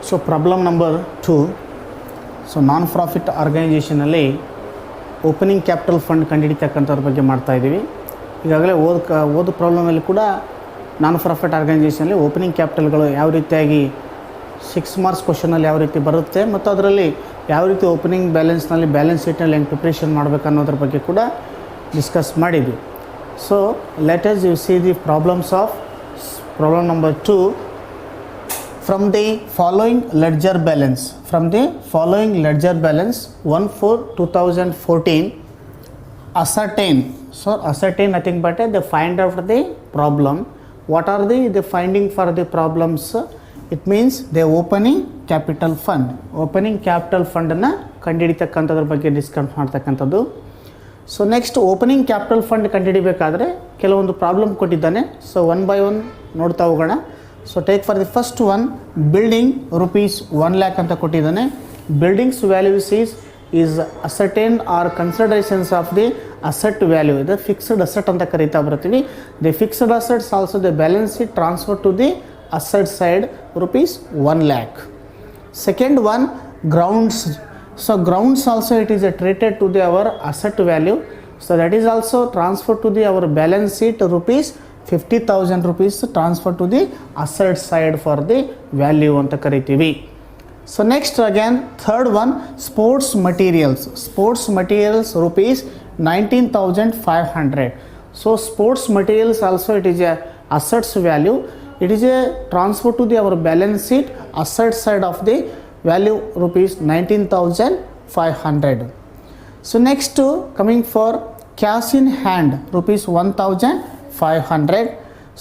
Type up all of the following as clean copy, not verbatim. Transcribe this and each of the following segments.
So problem number 2. So non profit ಆರ್ಗನೈಜೇಷನಲ್ಲಿ opening capital fund ಕಂಡುಹಿಡಿತಕ್ಕಂಥದ್ರ ಬಗ್ಗೆ ಮಾಡ್ತಾಯಿದ್ದೀವಿ. ಈಗಾಗಲೇ ಓದು ಪ್ರಾಬ್ಲಮಲ್ಲಿ ಕೂಡ ನಾನ್ ಪ್ರಾಫಿಟ್ ಆರ್ಗನೈಜೇಷನಲ್ಲಿ ಓಪನಿಂಗ್ ಕ್ಯಾಪಿಟಲ್ಗಳು ಯಾವ ರೀತಿಯಾಗಿ 6 ಮಾರ್ಕ್ಸ್ ಕ್ವಶನಲ್ಲಿ ಯಾವ ರೀತಿ ಬರುತ್ತೆ ಮತ್ತು ಅದರಲ್ಲಿ ಯಾವ ರೀತಿ ಓಪನಿಂಗ್ ಬ್ಯಾಲೆನ್ಸ್ನಲ್ಲಿ ಬ್ಯಾಲೆನ್ಸ್ ಶೀಟ್ನಲ್ಲಿ ಹೆಂಗೆ ಪ್ರಿಪ್ರೇಷನ್ ಮಾಡಬೇಕು ಅನ್ನೋದ್ರ ಬಗ್ಗೆ ಕೂಡ ಡಿಸ್ಕಸ್ ಮಾಡಿದ್ವಿ. So let us U see the problems of problem number 2. From the following ledger balance, 1/4/2014, ascertain. So ascertain nothing but the find out the problem. What are the finding for the problems? It means the opening capital fund. Opening capital fund na ಕಂಡುಹಿಡಿತಕ್ಕಂಥದ್ರ ಬಗ್ಗೆ discuss ಮಾಡ್ತಕ್ಕಂಥದ್ದು. So next opening capital fund ಕಂಡುಹಿಡಿಬೇಕಾದ್ರೆ ಕೆಲವೊಂದು problem ಕೊಟ್ಟಿದ್ದಾನೆ. So one by one ನೋಡ್ತಾ ಹೋಗೋಣ. So take for the first one, building ₹1 lakh ಅಂತ ಕೊಟ್ಟಿದ್ದಾನೆ. Buildings values is ascertain or considerations of the asset value. ಇದು ಫಿಕ್ಸ್ಡ್ ಅಸೆಟ್ ಅಂತ ಕರೀತಾ ಬರ್ತೀವಿ. The fixed assets also the balance sheet transfer to the asset side ₹1 lakh. Second one, grounds. So grounds also it is treated to the our asset value. So that is also transferred to the our balance sheet ₹50,000 transfer to the asset side for the value ಅಂತ ಕರಿತೀವಿ. So next again third one, sports materials ₹19,500. So sports materials also it is a assets value. It is a transfer to the our balance sheet asset side of the value ₹19,500. So next coming for cash in hand ₹1,500.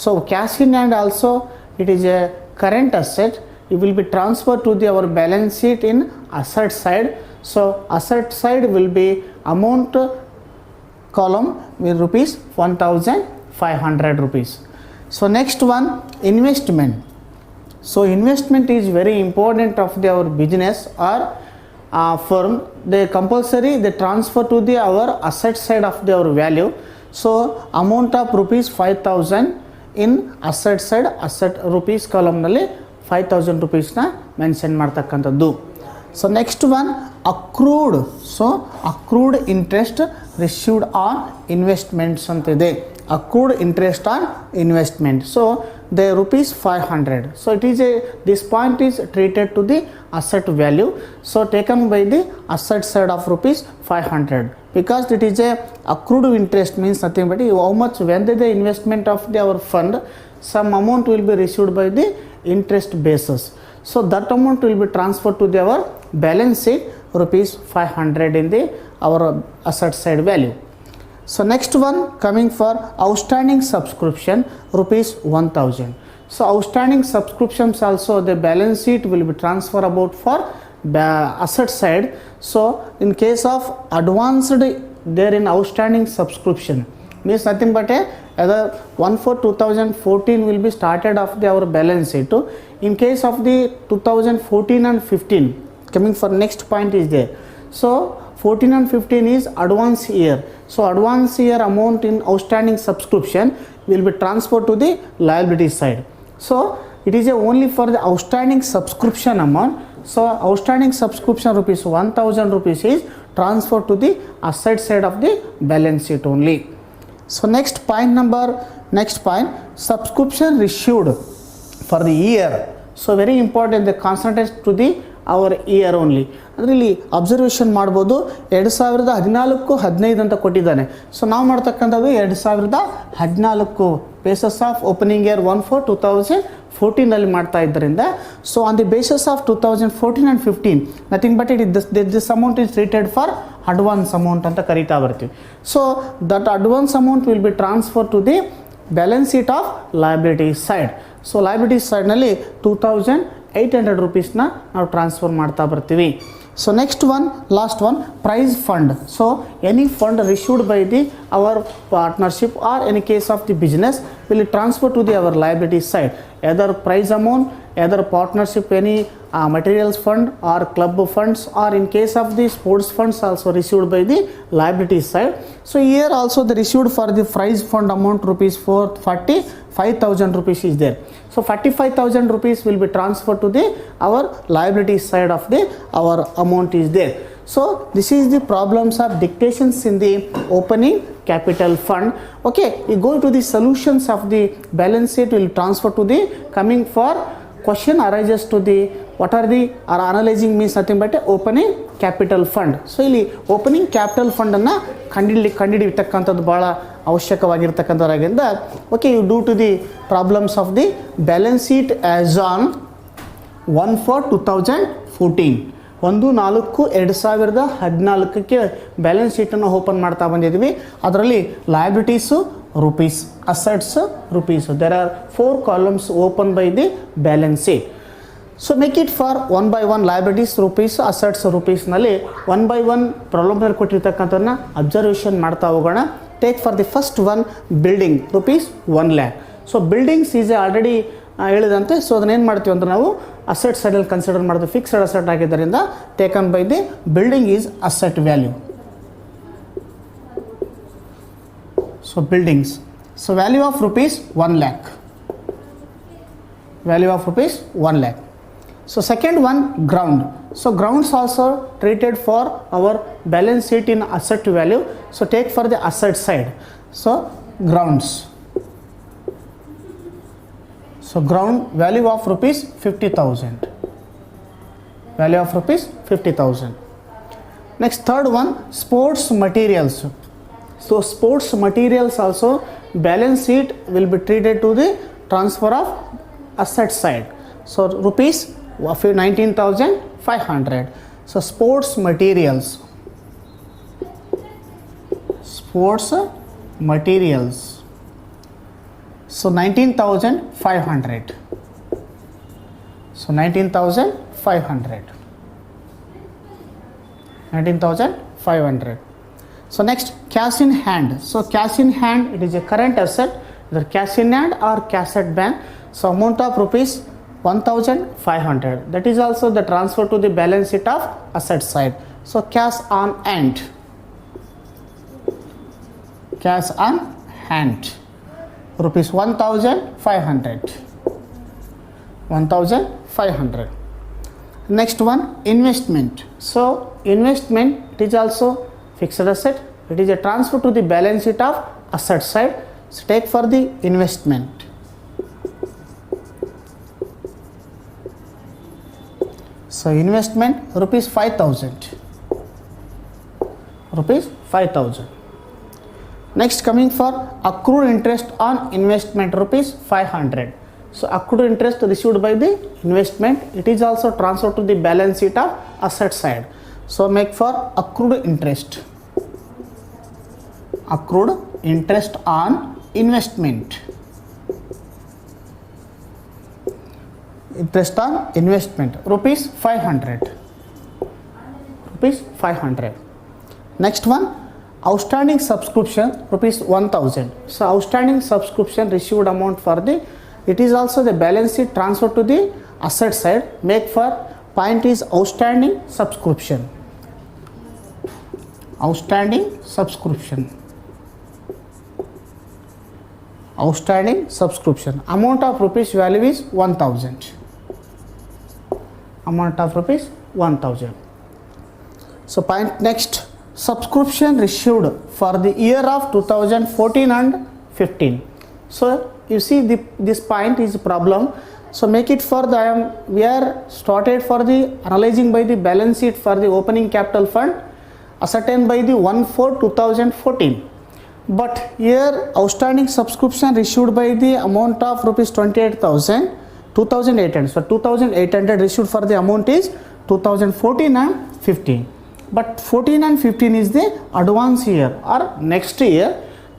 So cash in hand also it is a current asset. It will be transferred to the our balance sheet in asset side. So asset side will be amount column with ₹1,500. So next one, investment. So investment is very important of the our business or firm. They compulsory they transfer to the our asset side of the our value. So amount of ₹5,000 in asset side, asset rupees column ನಲ್ಲಿ ₹5,000 ನ mention ಮಾಡ್ತಕ್ಕಂಥದ್ದು. So next one, accrued. So accrued interest received on investments ಅಂತ ಇದೆ. accrued interest on investment. So the ₹500. So it is this point is treated to the asset value. So taken by the asset side of ₹500 because it is a accrued interest means nothing but how much when the investment of the our fund, some amount will be received by the interest basis. So that amount will be transferred to the our balance sheet ₹500 in the our asset side value. So next one coming for outstanding subscription ₹1,000. So outstanding subscriptions also the balance sheet will be transferred about for asset side. So in case of advanced there in outstanding subscription means nothing but either 1/4/2014 will be started of the our balance sheet. In case of the 2014 and 15 coming for next point is there. So 14 and 15 is advance year. So advance year amount in outstanding subscription will be transferred to the liability side. So it is only for the outstanding subscription amount. So outstanding subscription ₹1,000 is transferred to the asset side of the balance sheet only. So next point, subscription received for the year. So very important, the concentrate to the our year only. ಅದರಲ್ಲಿ observation ಮಾಡ್ಬೋದು. 2014-15 ಅಂತ ಕೊಟ್ಟಿದ್ದಾನೆ. So ನಾವು ಮಾಡ್ತಕ್ಕಂಥದ್ದು 2014 basis of opening year 1/4/2014 ಮಾಡ್ತಾ ಇದ್ದರಿಂದ so on the bases of 2014 and 15 nothing but this amount is treated for advance amount ಅಂತ ಕರಿತಾ ಬರ್ತೀವಿ. So that advance amount will be transfer to the balance sheet of liability side. So liability ಸೈಡ್ನಲ್ಲಿ ₹2,800 ನಾವು transfer ಮಾಡ್ತಾ ಬರ್ತೀವಿ. So next one, last one, prize fund. So any fund received by the our partnership or any case of the business will transfer to the our liability side. Either prize amount, either partnership any materials fund or club funds, or in case of the sports funds also received by the liability side. So here also they received for the prize fund amount rupees 445,000 rupees is there. So 45,000 rupees will be transferred to the our liability side of the our amount is there. So this is the problems of dictations in the opening capital fund. Okay, you go to the solutions of the balance sheet will transfer to the coming for question arises to the what are the or analyzing means nothing but opening capital fund. So ಇಲ್ಲಿ opening capital fund ಅನ್ನ ಕಂಡುಹಿಡಿಯತಕ್ಕಂಥದ್ದು ಬಹಳ ಅವಶ್ಯಕವಾಗಿರ್ತಕ್ಕಂಥದ್ರಿಂದ okay you do to the problems of the balance sheet as on 1/4/2014 1/4/2014ಕ್ಕೆ balance ಶೀಟನ್ನು open ಮಾಡ್ತಾ ಬಂದಿದ್ದೀವಿ. ಅದರಲ್ಲಿ liabilities rupees, assets rupees. So there are 4 columns open by the balance sheet. So make it for 1 by 1 liabilities rupees, assets rupees ನಲ್ಲಿ 1 by 1 problem ನಲ್ಲಿ ಕೊಟ್ಟಿರ್ತಕ್ಕಂಥದ್ದನ್ನ observation ಮಾಡ್ತಾ ಹೋಗೋಣ. Take for the first one building rupees 1 lakh. So buildings is already ಹೇಳಿದಂತೆ. So ಅದನ್ನೇನು ಮಾಡ್ತೀವಿ ಅಂದ್ರೆ ನಾವು asset ಸೈಡಲ್ಲಿ ಕನ್ಸಿಡರ್ ಮಾಡ್ತೀವಿ. ಫಿಕ್ಸ್ಡ್ ಅಸೆಟ್ ಆಗಿದ್ದರಿಂದ taken by the building is asset value. So buildings, so value of rupees 1 lakh, value of rupees 1 lakh. So second one, ground. So grounds also treated for our balance sheet in asset value. So take for the asset side. So grounds, so ground value of rupees 50,000, value of rupees 50,000. Next third one, sports materials. So sports materials also balance sheet will be treated to the transfer of asset side. So rupees 19,500. So sports materials, so 19,500. So 19,500. So next, cash in hand. So cash in hand, it is a current asset, either cash in hand or cash at bank. So amount of rupees 1,500. That is also the transfer to the balance sheet of asset side. So cash on hand, cash on hand, rupees 1,500, 1,500. Next one, investment. So investment, it is also fixed asset. It is a transfer to the balance sheet of asset side. So take for the investment. So investment rupees 5,000, rupees 5,000. Next coming for accrued interest on investment rupees 500. So accrued interest received by the investment, it is also transferred to the balance sheet of asset side. So make for accrued interest, accrued interest on investment, interest on investment rupees 500, rupees 500. Next one, outstanding subscription rupees 1,000. So outstanding subscription received amount for the, it is also the balance sheet transfer to the asset side. Make for point is outstanding subscription, outstanding subscription, outstanding subscription. Amount of rupees value is 1,000, amount of rupees 1,000. So point next, subscription received for the year of 2014 and 15. So you see this point is a problem. So make it for the we are started for the analyzing by the balance sheet for the opening capital fund ascertained by the 1/4/2014. But here outstanding subscription received by the amount of rupees 28,800. So 2,800 received for the amount is 2014 and 15. But 14 and 15 is the advance year or next year.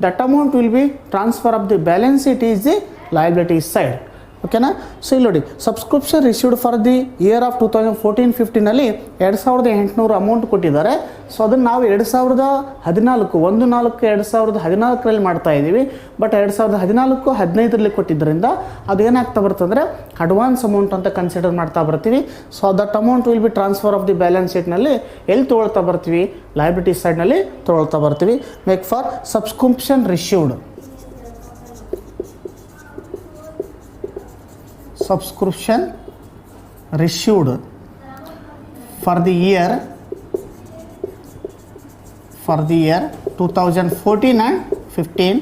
That amount will be transfer of the balance sheet is the liability side. ಓಕೆನಾ. So ಇಲ್ಲಿ ನೋಡಿ, subscription received for the year of 2014-15 2800 amount ಕೊಟ್ಟಿದ್ದಾರೆ. So ಅದನ್ನು ನಾವು 2014 ಮಾಡ್ತಾ ಇದ್ದೀವಿ. But 2014-15 ಕೊಟ್ಟಿದ್ದರಿಂದ ಅದು ಏನಾಗ್ತಾ ಬರ್ತಂದರೆ ಅಡ್ವಾನ್ಸ್ ಅಮೌಂಟ್ ಅಂತ ಕನ್ಸಿಡರ್ ಮಾಡ್ತಾ ಬರ್ತೀವಿ. So that amount will be transfer of the balance ಶೀಟ್ನಲ್ಲಿ ಎಲ್ಲಿ ತೊಗೊಳ್ತಾ ಬರ್ತೀವಿ, ಲಯಬಿಲಿಟಿ ಸೈಡ್ನಲ್ಲಿ ತೊಗೊಳ್ತಾ ಬರ್ತೀವಿ. Make for subscription received, subscription received for the year 2014 and 15,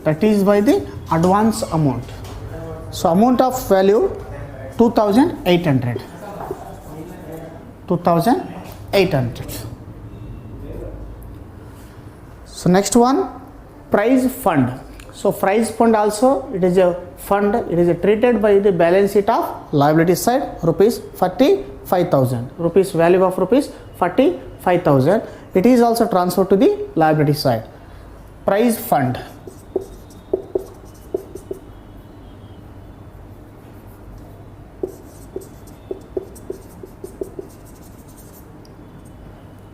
that is by the advance amount. So amount of value 2800. So next one, prize fund. So prize fund also, it is a fund, it is treated by the balance sheet of liability side, rupees 45,000, rupees value of rupees 45,000. It is also transferred to the liability side. Prize fund.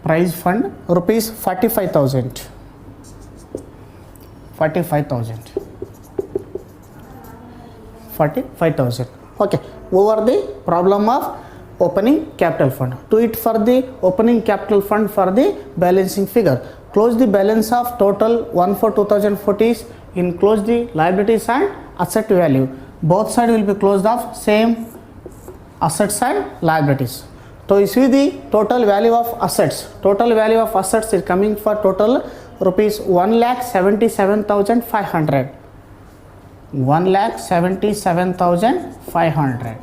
Prize fund rupees 45,000. 45,000. Okay, over the problem of opening capital fund. Do it for the opening capital fund for the balancing figure. Close the balance of total 1/4/2014 in close the liabilities and asset value. Both sides will be closed off, same assets and liabilities. So you see the total value of assets. Total value of assets is coming for total rupees 1,77,500. 1,77,500.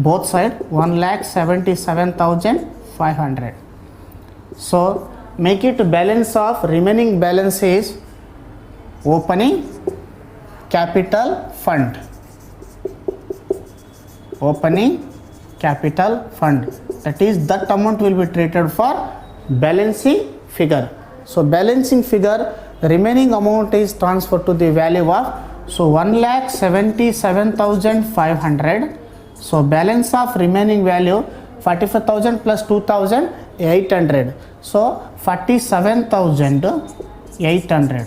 Both side 1,77,500. So make it balance of remaining balance is opening capital fund. Opening capital fund. That is, that amount will be treated for balancing figure. So balancing figure, remaining amount is transferred to the value of, so 1,77,500. So balance of remaining value 45,000 plus 2,800. So 47,800.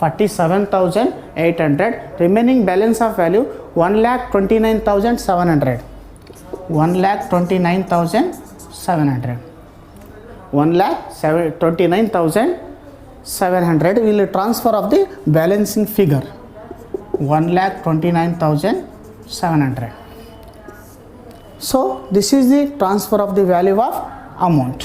47,800. Remaining balance of value 1,29,700. 1,29,700. 1,29,700 will transfer of the balancing figure. 1,29,700. So this is the transfer of the value of amount.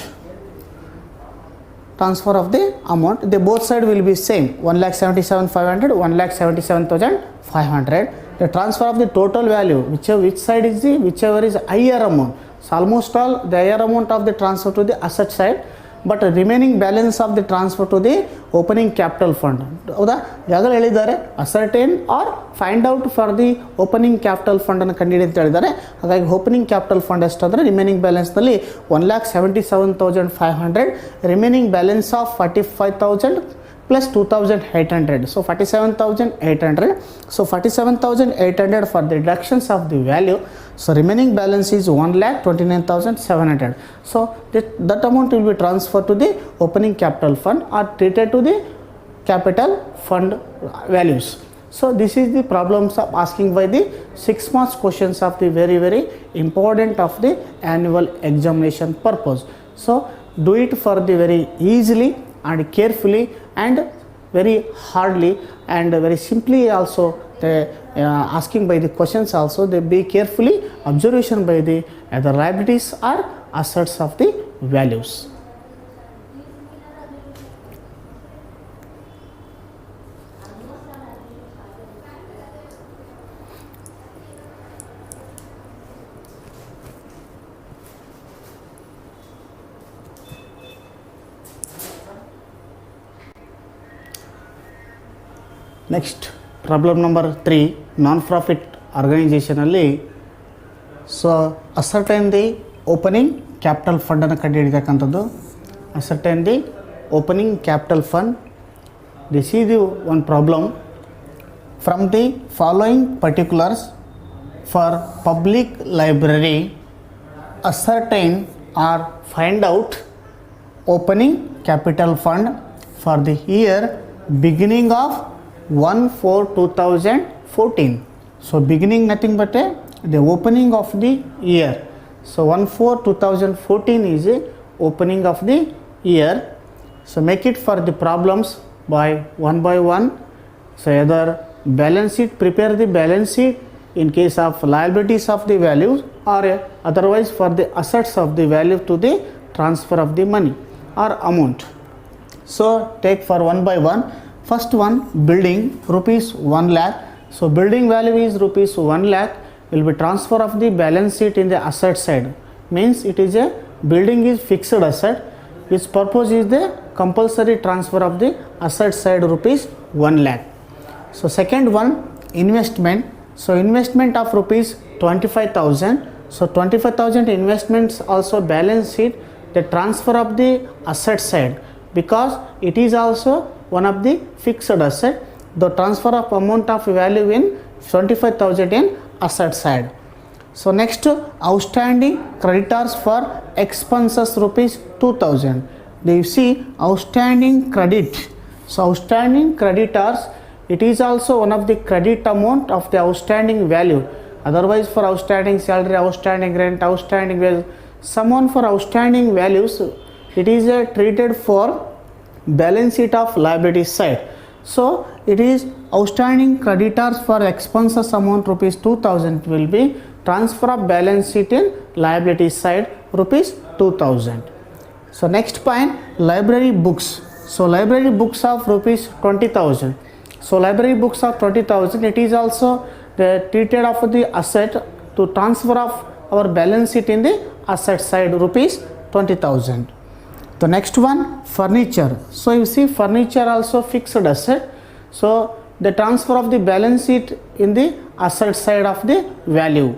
Transfer of the amount. The both side will be same. 1,77,500. 1,77,500. The transfer of the total value, which side is the, whichever is higher amount. So almost all the higher amount of the transfer to the asset side, but remaining balance of the transfer to the opening capital fund. ಹೌದಾ, ಯಾಗಲೇ ಹೇಳಿದ್ದಾರೆ ascertain or find out for the opening capital fund ಅನ್ನು ಕಂಡುಹಿಡಿ ಅಂತ ಹೇಳಿದ್ದಾರೆ. ಹಾಗಾಗಿ opening capital fund ಎಷ್ಟಾದರೆ remaining ಬ್ಯಾಲೆನ್ಸ್ನಲ್ಲಿ 1,77,500, remaining balance of 45,000 plus 2,800. So 47,800. So 47,800 for the deductions of the value. So remaining balance is 1,29,700. So that amount will be transferred to the opening capital fund or treated to the capital fund values. So this is the problems of asking by the 6 marks questions of the very important of the annual examination purpose. So do it for the very easily and carefully and very hardly and very simply also. The asking by the questions also, they be carefully observation by the either liabilities or assets of the values. Next, problem number 3, non profit ಆರ್ಗನೈಜೇಷನಲ್ಲಿ so ascertain the opening capital ಫಂಡನ್ನು ಕಂಡುಹಿಡಿತಕ್ಕಂಥದ್ದು. Ascertain the opening capital fund. This is the one problem. from the following particulars for public library ascertain or find out opening capital fund for the year beginning of 1/4/2014. So beginning nothing but the opening of the year. So 1/4/2014 is a opening of the year. So make it for the problems by one. So either balance sheet, prepare the balance sheet in case of liabilities of the values, or otherwise for the assets of the value to the transfer of the money or amount. So take for one by one. First one, building rupees 1 lakh. So building value is rupees 1 lakh, will be transfer of the balance sheet in the asset side. Means it is a building is fixed asset. Its purpose is the compulsory transfer of the asset side rupees 1 lakh. So second one, investment. So investment of rupees 25,000. So 25,000 investments also balance sheet, the transfer of the asset side, because it is also one of the fixed asset, the transfer of amount of value in 25,000 in asset side. So next, outstanding creditors for expenses rupees 2,000. You see outstanding credit. So outstanding creditors, it is also one of the credit amount of the outstanding value. Otherwise for outstanding salary, outstanding rent, outstanding wages, someone for outstanding values, it is treated for balance sheet of liability side. So it is outstanding creditors for expenses amount rupees 2,000 will be transfer of balance sheet in liability side rupees 2,000. So next point, library books. So library books of rupees 20,000. So library books of 20,000, it is also the treated of the asset to transfer of our balance sheet in the asset side rupees 20,000. The next one, furniture. So you see furniture also fixed asset. So the transfer of the balance sheet in the asset side of the value.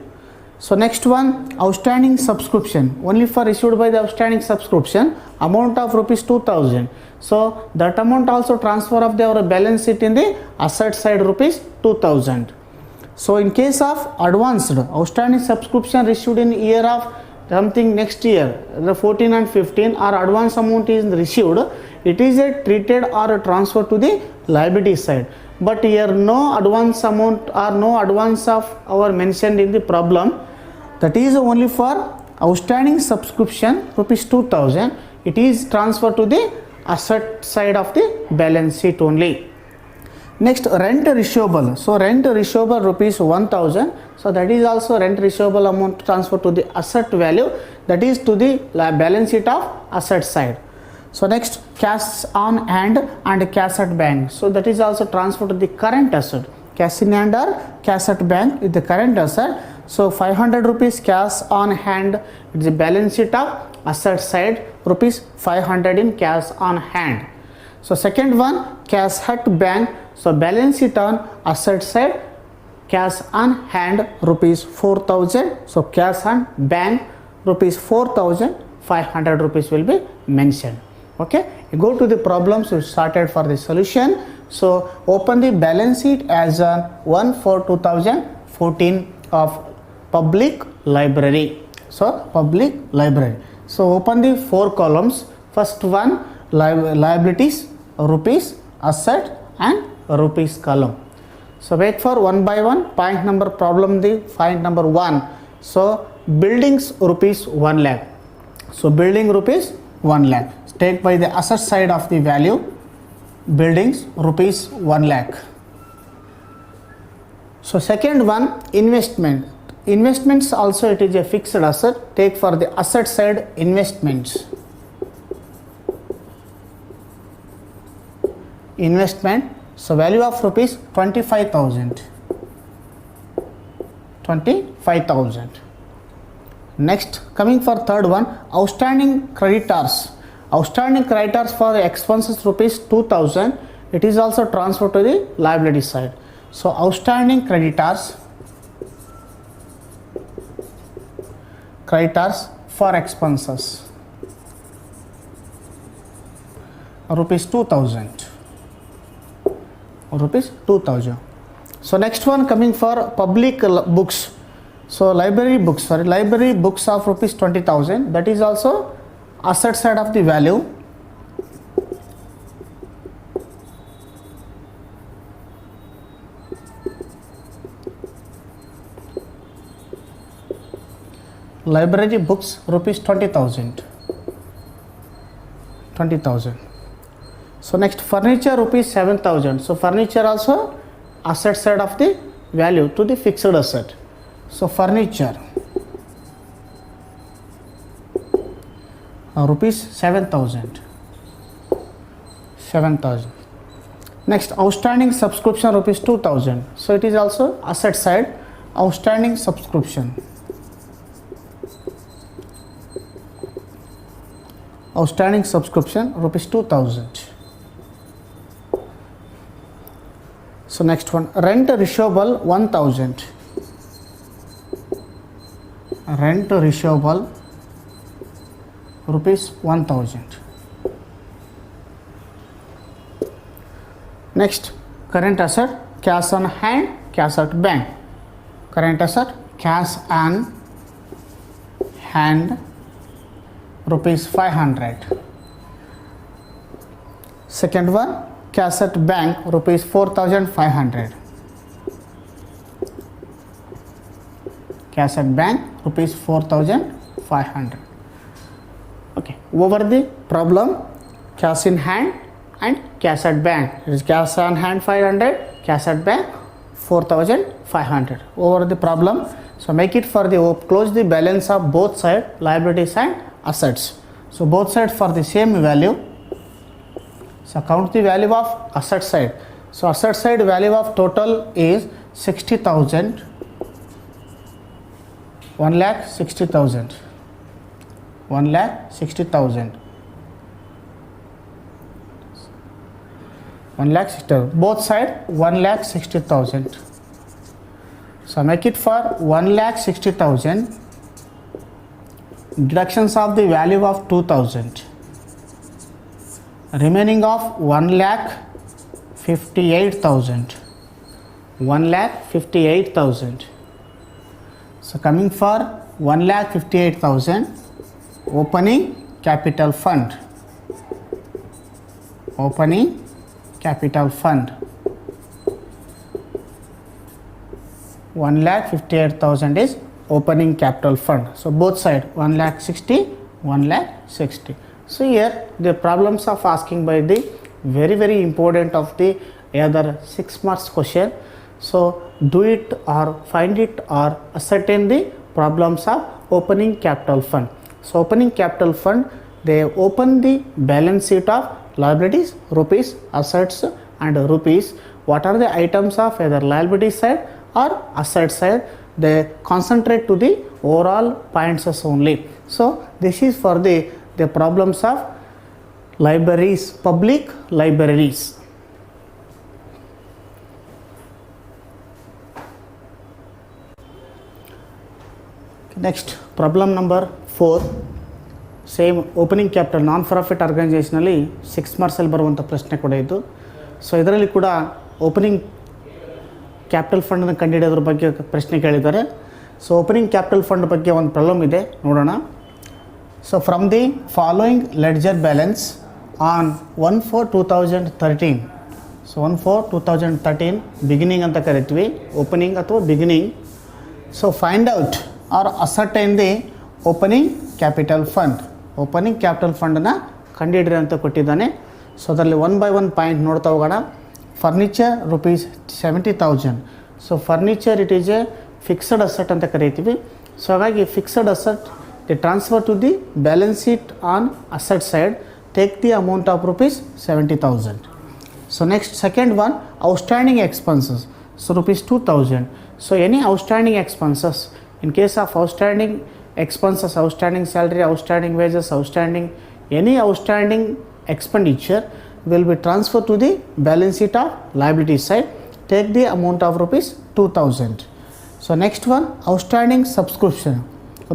So next one, outstanding subscription. Only for issued by the outstanding subscription, amount of rupees 2,000. So that amount also transfer of our balance sheet in the asset side rupees 2,000. So in case of advanced outstanding subscription issued in year of something next year, the 14 and 15, or advance amount is received, it is a treated or a transfer to the liability side. But here no advance amount or no advance of our mentioned in the problem. That is only for outstanding subscription rupees 2,000. It is transferred to the asset side of the balance sheet only. Next, rent receivable. So rent receivable rupees 1,000. So that is also rent receivable amount transferred to the asset value, that is to the balance sheet of asset side. So next, cash on hand and cash at bank. So that is also transferred to the current asset. Cash in hand or cash at bank is the current asset. So 500 rupees cash on hand, it is the balance sheet of asset side, rupees 500 in cash on hand. So second one, cash at bank. So balance sheet on asset side, cash on hand rupees 4,000. So cash on bank rupees 4,500 rupees will be mentioned. Okay, you go to the problems we started for the solution. So open the balance sheet as on 1/4/2014 of public library. So public library. So open the 4 columns. First one, liabilities, rupees, asset and rupees column. So wait for one by one. Point number problem, the point number 1. So buildings rupees 1 lakh. So building rupees 1 lakh. Take by the asset side of the value, buildings rupees 1 lakh. So second one, investment. Investments also it is a fixed asset. Take for the asset side investments. Investment. So value of rupees 25,000. 25,000. Next, coming for third one, outstanding creditors. Outstanding creditors for the expenses rupees 2,000. It is also transferred to the liability side. So outstanding creditors for expenses rupees 2,000. So next one coming for public books. So library books of rupees 20,000, that is also asset side of the value. Library books rupees 20,000. So next furniture rupees 7,000. So furniture also asset side of the value to the fixed asset. So furniture rupees 7,000. Next outstanding subscription rupees 2,000. So it is also asset side. Outstanding subscription rupees 2,000. So next one, rent receivable 1,000. Rent receivable rupees 1,000. Next, current asset, cash on hand, cash at bank. Current asset, cash on hand rupees 500. Second one, cash at bank rupees 4,500. Cash at bank rupees 4,500. Okay, over the problem, cash in hand and cash at bank. It is cash on hand 500, cash at bank 4,500. Over the problem, so make it for the close the balance of both sides, liabilities and assets. So both sides for the same value. So count the value of asset side. So asset side value of total is 60,000. 1,60,000. 1,60,000. 1,60,000. Both side 1,60,000. So make it for 1,60,000. Deductions of the value of 2,000. Remaining of 1,58,000. 1,58,000. So coming for 1,58,000, opening capital fund. Opening capital fund. 1,58,000 is opening capital fund. So both side 1,60,000, 1,60,000. So here the problems of asking by the very important of the either 6 marks question. So do it or find it or ascertain the problems of opening capital fund. So opening capital fund, they open the balance sheet of liabilities, rupees, assets and rupees. What are the items of either liability side or asset side? They concentrate to the overall points only. So this is for the problems of libraries, public libraries. Next, problem number 4. Same opening capital non profit organization ಅಲ್ಲಿ 6 marks ಅಲ್ಲಿ ಬರುವಂತ ಪ್ರಶ್ನೆ ಕೂಡ ಇದು. So ಇದರಲ್ಲಿ ಕೂಡ opening capital fund ಅನ್ನು ಕಂಡುಹಿಡಿಯೋದ್ರ ಬಗ್ಗೆ ಪ್ರಶ್ನೆ ಕೇಳಿದ್ದಾರೆ. ಸೊ ಓಪನಿಂಗ್ ಕ್ಯಾಪಿಟಲ್ ಫಂಡ್ ಬಗ್ಗೆ ಒಂದು ಪ್ರಾಬ್ಲಮ್ ಇದೆ, ನೋಡೋಣ. So from the following ledger balance on 1/4/2013. So 1/4/2013 beginning ಅಂತ ಕರಿತೀವಿ, ಓಪನಿಂಗ್ ಅಥವಾ beginning. So find out or ascertain the opening capital fund. Opening capital ಫಂಡನ್ನು ಕಂಡುಹಿಡಿರಿ ಅಂತ ಕೊಟ್ಟಿದ್ದಾನೆ. ಸೊ ಅದರಲ್ಲಿ 1 by 1 ಪಾಯಿಂಟ್ ನೋಡ್ತಾ ಹೋಗೋಣ. Furniture rupees 70,000. So furniture it is a fixed asset ಅಂತ ಕರಿತೀವಿ. ಸೊ ಹಾಗಾಗಿ fixed asset the transfer to the balance sheet on asset side, take the amount of rupees 70,000. So next second one outstanding expenses. So rupees 2,000. So any outstanding expenses, in case of outstanding expenses, outstanding salary, outstanding wages, outstanding any outstanding expenditure will be transferred to the balance sheet of liability side, take the amount of rupees 2,000. So next one, outstanding subscription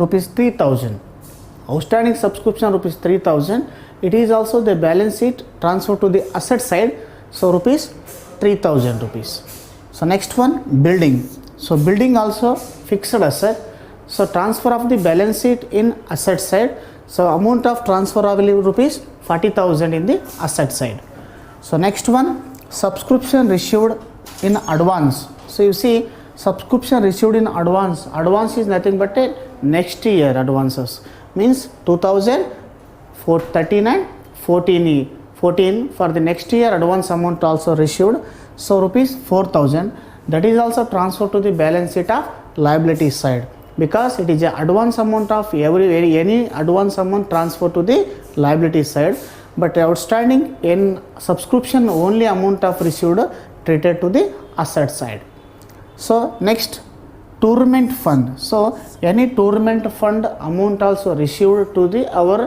rupees 3,000. Outstanding subscription rupees 3,000, it is also the balance sheet transfer to the asset side, so rupees 3,000 rupees. So next one, building. So building also fixed asset. So transfer of the balance sheet in asset side. So amount of transfer of rupees 40,000 in the asset side. So next one, subscription received in advance. So you see, subscription received in advance. Advance is nothing but a next year advances. Means 2013 and 14 for the next year advance amount also received. So rupees 4,000, that is also transferred to the balance sheet of liability side, because it is a advance amount of any advance amount transferred to the liability side, but outstanding in subscription only amount of received treated to the asset side. So next, tournament fund. So any tournament fund amount also received to the our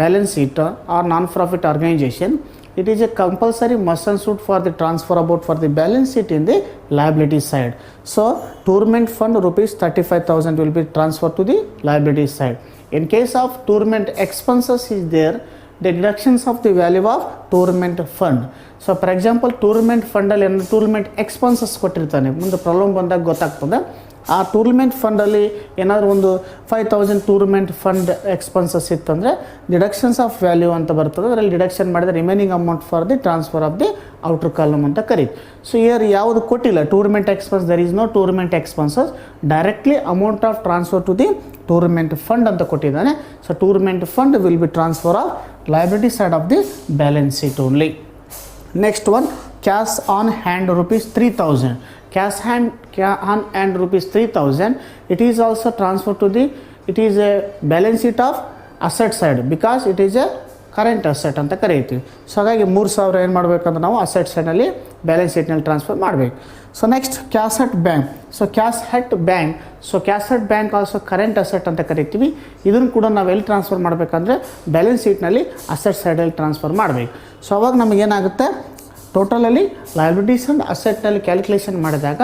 balance sheet or non-profit organization. It is a compulsory must and should for the transfer about for the balance sheet in the liability side. So tournament fund rupees 35,000 will be transferred to the liability side. In case of tournament expenses is there, the deductions of the value of tournament fund. So for example, tournament fund ಅಲ್ಲಿ tournament expenses ಕೊಟ್ಟಿರ್ತಾನೆ, ಮುಂದೆ problem ಬಂದಾಗ ಗೊತ್ತಾಗ್ತದೆ. ಆ tournament ಫಂಡಲ್ಲಿ ಏನಾದರೂ ಒಂದು 5,000 tournament fund expenses ಇತ್ತಂದರೆ deductions of value ಅಂತ ಬರ್ತದೆ. ಅದರಲ್ಲಿ ಡಿಡಕ್ಷನ್ ಮಾಡಿದ remaining amount for the transfer of the outer column ಅಂತ ಕರೀತು. ಸೊ ಇಯರ್ ಯಾವುದು ಕೊಟ್ಟಿಲ್ಲ tournament expense, there is no tournament expenses, directly amount of transfer to the tournament fund ಅಂತ ಕೊಟ್ಟಿದ್ದಾನೆ. So tournament fund will be transfer of liability side of the balance sheet only. Next one, cash on hand rupees 3,000. Cash on hand rupees 3,000. It is also transferred to the, it is a balance sheet of asset side, because it is a current asset ಅಂತ ಕರೀತೀವಿ. So ಹಾಗಾಗಿ 3,000 ಏನು ಮಾಡಬೇಕಂದ್ರೆ ನಾವು asset ಸೈಡ್ನಲ್ಲಿ balance ಶೀಟ್ನಲ್ಲಿ transfer ಮಾಡಬೇಕು. So next cash at bank. So cash at bank, so cash at bank also current asset ಅಂತ ಕರಿತೀವಿ. ಇದನ್ನು ಕೂಡ ನಾವು ಎಲ್ಲಿ ಟ್ರಾನ್ಸ್ಫರ್ ಮಾಡಬೇಕಂದ್ರೆ ಬ್ಯಾಲೆನ್ಸ್ ಶೀಟ್ನಲ್ಲಿ ಅಸೆಟ್ ಸೈಡಲ್ಲಿ ಟ್ರಾನ್ಸ್ಫರ್ ಮಾಡಬೇಕು. ಸೊ ಅವಾಗ ನಮಗೇನಾಗುತ್ತೆ, ಟೋಟಲಲ್ಲಿ ಲಯಬಿಲಿಟೀಸ್ ಆ್ಯಂಡ್ ಅಸೆಟ್ನಲ್ಲಿ ಕ್ಯಾಲ್ಕುಲೇಷನ್ ಮಾಡಿದಾಗ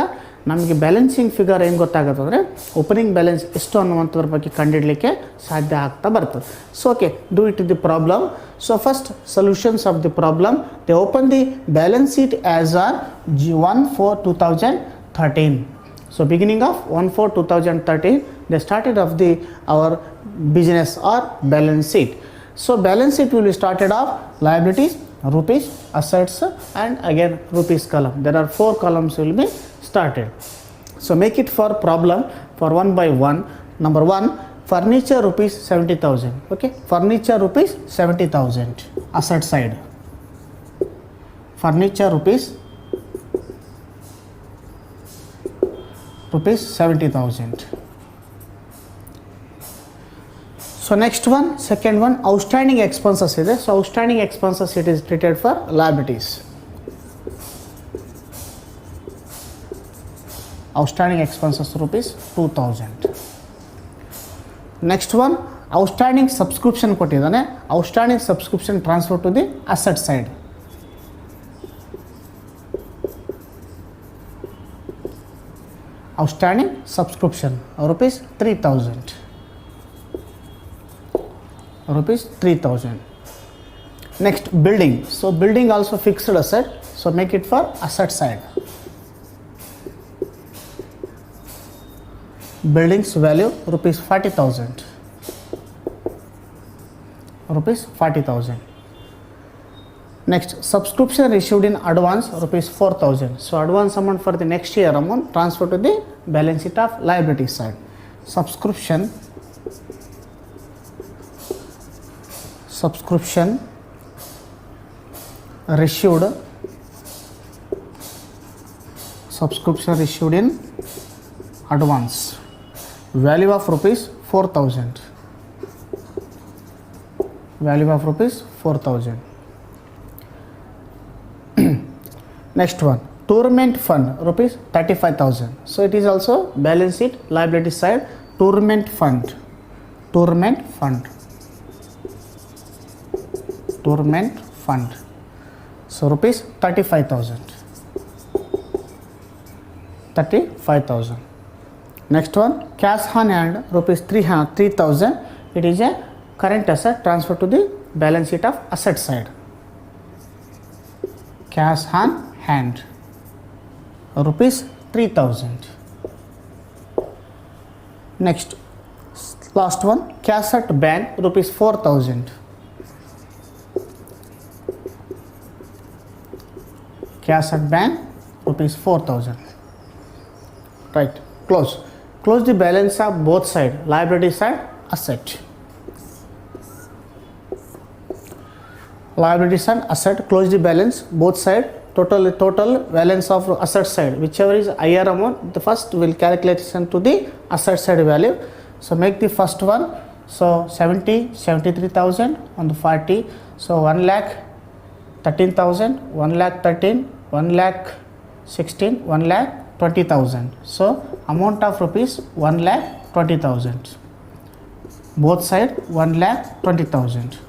ನಮಗೆ ಬ್ಯಾಲೆನ್ಸಿಂಗ್ ಫಿಗರ್ ಏನು ಗೊತ್ತಾಗುತ್ತೆ ಅಂದರೆ ಓಪನಿಂಗ್ ಬ್ಯಾಲೆನ್ಸ್ ಎಷ್ಟು ಅನ್ನುವಂಥದ್ರ ಬಗ್ಗೆ ಕಂಡುಹಿಡಲಿಕ್ಕೆ ಸಾಧ್ಯ ಆಗ್ತಾ ಬರ್ತದೆ. So okay, do it the problem. So first solutions of the problem, they open the balance sheet as on 1/4/2013. So beginning of 1/4/2013 they started of the our business or balance sheet. So balance sheet will be started off liabilities, rupees, assets and again rupees column. There are 4 columns will be started. So make it for problem for one by one. Number 1, furniture rupees 70,000. Okay, furniture rupees 70,000 asset side. Furniture rupees 70,000. So next one, second one, outstanding expenses ಇದೆ. So outstanding expenses it is treated for liabilities. Outstanding expenses rupees 2,000. Next one, outstanding subscription ಕೊಟ್ಟಿದ್ದಾನೆ. Outstanding subscription transfer to the asset side. Outstanding subscription rupees 3,000. Rupees 3,000. Next, building. So building also fixed asset. So make it for asset side. Buildings value rupees 40,000. Rupees 40,000. Next, subscription received in advance rupees 4,000. So advance amount for the next year amount transfer to the balance sheet of liability side. Subscription received in advance, value of rupees 4,000. Value of rupees 4,000. Next one, tournament fund rupees 35,000. So it is also balance sheet liability side. Tournament fund so rupees 35,000. Next one, cash on hand rupees 3,000. It is a current asset transferred to the balance sheet of asset side. Cash on hand rupees 3000. Next, last one, cash at bank rupees 4000. Cash at bank rupees 4000. Right, close the balance of both side, liability side, asset. Liability side, asset, close the balance both side, total balance of asset side, whichever is higher amount, the first will calculation to the asset side value. So make the first one, so 73,000 on the 40, so 1,13,000, 1,13,000, 1,16,000, 1,20,000. So amount of rupees 1,20,000. Both side 1,20,000.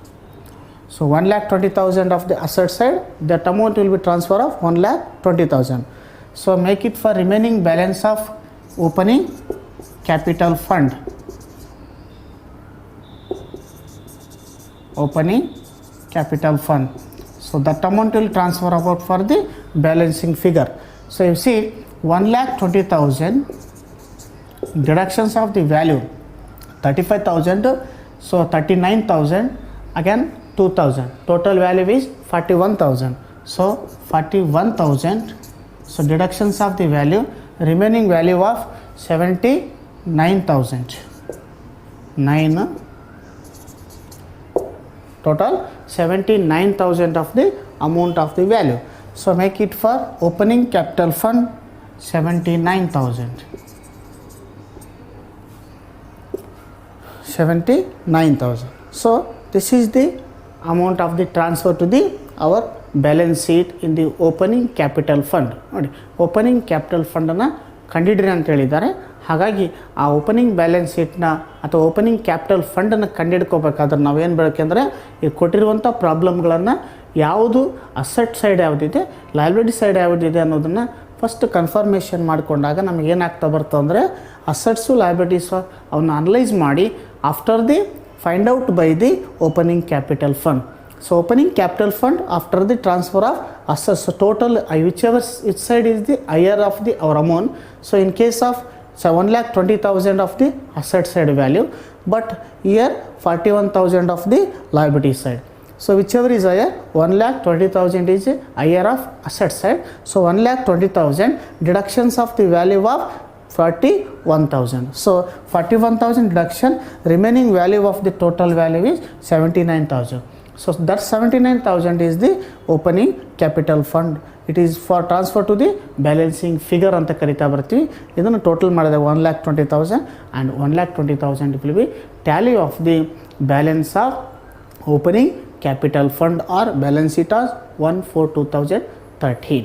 So 1,20,000 of the asset side, that amount will be transfer of 1,20,000. So make it for remaining balance of opening capital fund. Opening capital fund. So that amount will transfer about for the balancing figure. So you see 1,20,000 deductions of the value 35,000, so 39,000, again 2,000, total value is 41,000. So 41,000, so deductions of the value, remaining value of 79,000, 9, total 79,000 of the amount of the value. So make it for opening capital fund 79,000. 79,000. So this is the amount of the transfer to the our balance sheet in the opening capital fund. ನೋಡಿ, opening capital ಫಂಡನ್ನು ಕಂಡಿಡ್ರಿ ಅಂತ ಹೇಳಿದ್ದಾರೆ. ಹಾಗಾಗಿ ಆ opening balance ಶೀಟ್ನ ಅಥವಾ opening capital ಫಂಡನ್ನು ಕಂಡುಹಿಡ್ಕೋಬೇಕಾದ್ರೆ ನಾವೇನು ಬೇಕಂದರೆ ಈ ಕೊಟ್ಟಿರುವಂಥ ಪ್ರಾಬ್ಲಮ್ಗಳನ್ನು ಯಾವುದು ಅಸೆಟ್ ಸೈಡ್ ಯಾವುದಿದೆ, ಲಯಬಿಲಿಟಿ ಸೈಡ್ ಯಾವುದಿದೆ ಅನ್ನೋದನ್ನು ಫಸ್ಟ್ ಕನ್ಫರ್ಮೇಷನ್ ಮಾಡಿಕೊಂಡಾಗ ನಮಗೆ ಏನಾಗ್ತಾ ಬರ್ತದೆ ಅಂದರೆ ಅಸೆಟ್ಸು ಲಯಬಿಲಿಟೀಸು ಅವನ್ನ ಅನಲೈಸ್ ಮಾಡಿ after the find out by the opening capital fund. So opening capital fund after the transfer of assets, so total whichever each side is the higher of the our amount. So in case of 1,20,000 of the asset side value, but here 41,000 of the liability side. So whichever is higher, 1,20,000 is higher of asset side. So 1,20,000 deductions of the value of 41,000. So 41,000 deduction, remaining value of the total value is 79,000. So that 79,000 is the opening capital fund. It is for transfer to the balancing figure ಅಂತ ಕರಿತಾ ಬರ್ತೀವಿ. ಇದನ್ನು total ಮಾಡಿದ್ರೆ 1,20,000 and 1,20,000 will be tally of the balance of opening capital fund or balance sheet as 1/4/2013.